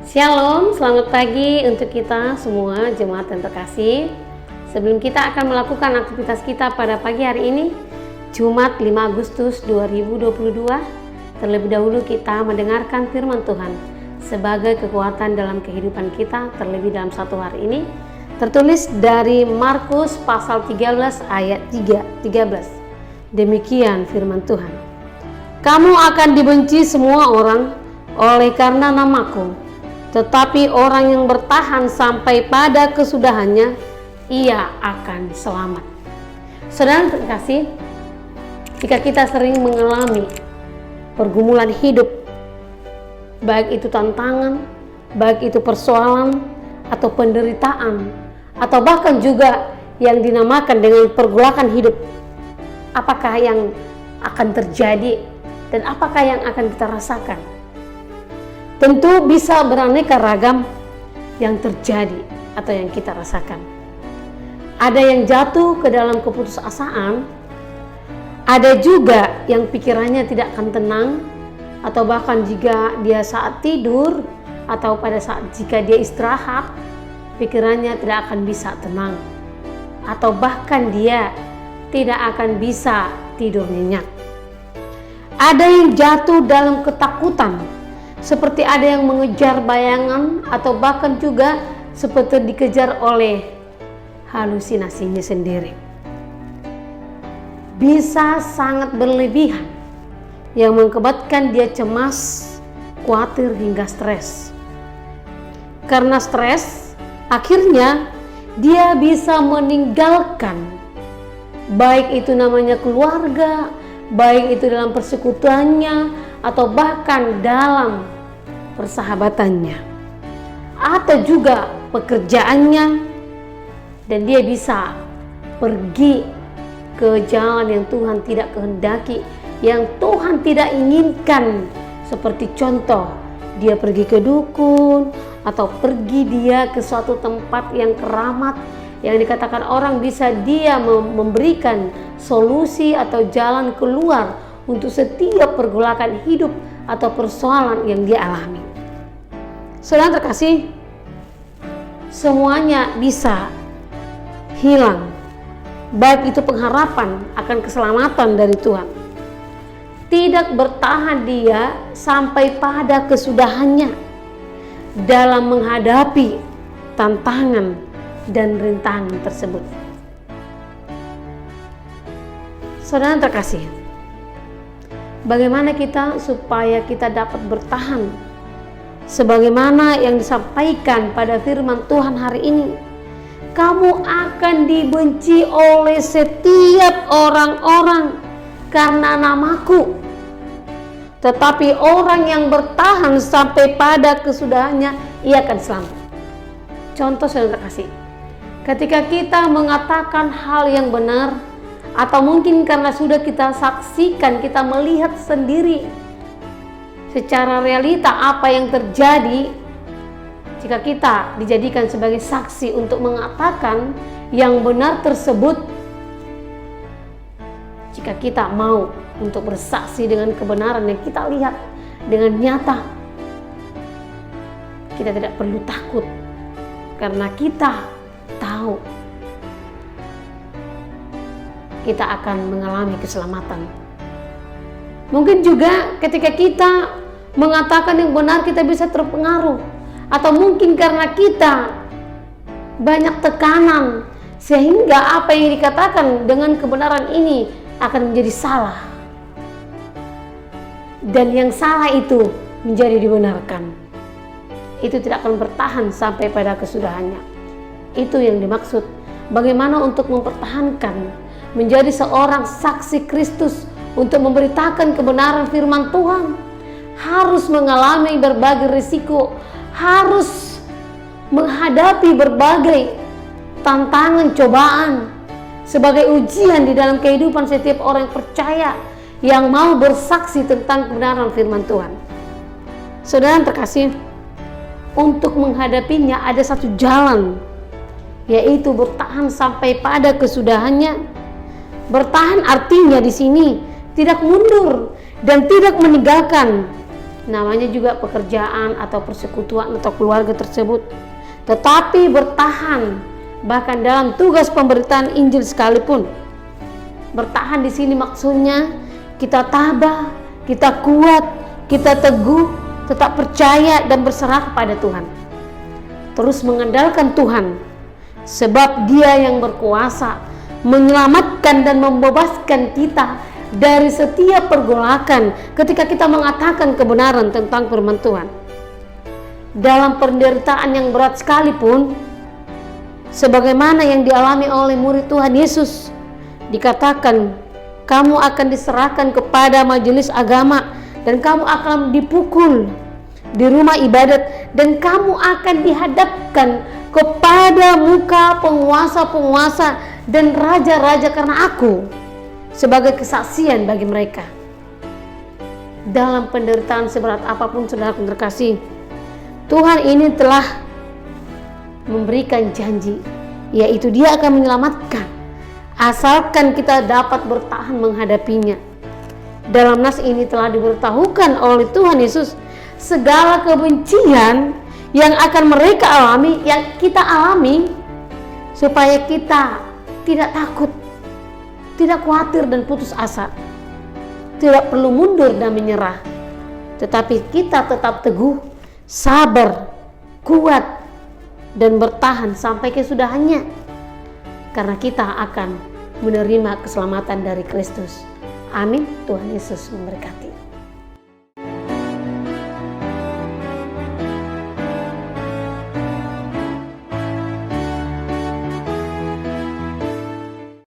Shalom, selamat pagi untuk kita semua jemaat yang terkasih. Sebelum kita akan melakukan aktivitas kita pada pagi hari ini, Jumat 5 Agustus 2022, terlebih dahulu kita mendengarkan firman Tuhan sebagai kekuatan dalam kehidupan kita terlebih dalam satu hari ini, tertulis dari Markus pasal 13 ayat 13. Demikian firman Tuhan. Kamu akan dibenci semua orang oleh karena namaku. Tetapi orang yang bertahan sampai pada kesudahannya, ia akan selamat. Saudara terkasih, jika kita sering mengalami pergumulan hidup, baik itu tantangan, baik itu persoalan atau penderitaan, atau bahkan juga yang dinamakan dengan pergolakan hidup, apakah yang akan terjadi dan apakah yang akan kita rasakan? Tentu bisa beraneka ragam yang terjadi atau yang kita rasakan. Ada yang jatuh ke dalam keputusasaan, ada juga yang pikirannya tidak akan tenang, atau bahkan jika dia saat tidur atau pada saat jika dia istirahat, pikirannya tidak akan bisa tenang, atau bahkan dia tidak akan bisa tidur nyenyak. Ada yang jatuh dalam ketakutan, seperti ada yang mengejar bayangan atau bahkan juga seperti dikejar oleh halusinasinya sendiri. Bisa sangat berlebihan yang mengakibatkan dia cemas, khawatir hingga stres. Karena stres, akhirnya dia bisa meninggalkan baik itu namanya keluarga, baik itu dalam persekutuannya atau bahkan dalam persahabatannya atau juga pekerjaannya, dan dia bisa pergi ke jalan yang Tuhan tidak kehendaki, yang Tuhan tidak inginkan. Seperti contoh, dia pergi ke dukun atau pergi dia ke suatu tempat yang keramat, yang dikatakan orang bisa dia memberikan solusi atau jalan keluar untuk setiap pergolakan hidup atau persoalan yang dia alami. Saudara terkasih, semuanya bisa hilang, baik itu pengharapan akan keselamatan dari Tuhan. Tidak bertahan dia sampai pada kesudahannya dalam menghadapi tantangan dan rintangan tersebut. Saudara terkasih, bagaimana kita supaya kita dapat bertahan sebagaimana yang disampaikan pada firman Tuhan hari ini? Kamu akan dibenci oleh setiap orang-orang karena namaku, tetapi orang yang bertahan sampai pada kesudahannya, ia akan selamat. Contoh saudara terkasih, ketika kita mengatakan hal yang benar, atau mungkin karena sudah kita saksikan, kita melihat sendiri secara realita apa yang terjadi, jika kita dijadikan sebagai saksi untuk mengatakan yang benar tersebut, jika kita mau untuk bersaksi dengan kebenaran yang kita lihat dengan nyata, kita tidak perlu takut karena kita tahu kita akan mengalami keselamatan. Mungkin juga ketika kita mengatakan yang benar, kita bisa terpengaruh, atau mungkin karena kita banyak tekanan sehingga apa yang dikatakan dengan kebenaran ini akan menjadi salah, dan yang salah itu menjadi dibenarkan. Itu tidak akan bertahan sampai pada kesudahannya. Itu yang dimaksud bagaimana untuk mempertahankan menjadi seorang saksi Kristus, untuk memberitakan kebenaran firman Tuhan. Harus mengalami berbagai risiko, harus menghadapi berbagai tantangan, cobaan sebagai ujian di dalam kehidupan setiap orang yang percaya, yang mau bersaksi tentang kebenaran firman Tuhan. Saudara terkasih, untuk menghadapinya ada satu jalan, yaitu bertahan sampai pada kesudahannya. Bertahan artinya di sini tidak mundur dan tidak meninggalkan namanya juga pekerjaan atau persekutuan atau keluarga tersebut, tetapi bertahan bahkan dalam tugas pemberitaan Injil sekalipun. Bertahan di sini maksudnya kita tabah, kita kuat, kita teguh, tetap percaya dan berserah kepada Tuhan. Terus mengandalkan Tuhan, sebab Dia yang berkuasa menyelamatkan dan membebaskan kita dari setiap pergolakan ketika kita mengatakan kebenaran tentang firman Tuhan. Dalam penderitaan yang berat sekalipun, sebagaimana yang dialami oleh murid Tuhan Yesus, dikatakan kamu akan diserahkan kepada majelis agama dan kamu akan dipukul di rumah ibadat dan kamu akan dihadapkan kepada muka penguasa-penguasa dan raja-raja karena aku sebagai kesaksian bagi mereka. Dalam penderitaan seberat apapun saudara terkasih, Tuhan ini telah memberikan janji, yaitu Dia akan menyelamatkan asalkan kita dapat bertahan menghadapinya. Dalam nas ini telah diberitahukan oleh Tuhan Yesus segala kebencian yang akan mereka alami, yang kita alami, supaya kita tidak takut, tidak khawatir dan putus asa, tidak perlu mundur dan menyerah, tetapi kita tetap teguh, sabar, kuat, dan bertahan sampai kesudahannya, karena kita akan menerima keselamatan dari Kristus. Amin. Tuhan Yesus memberkati.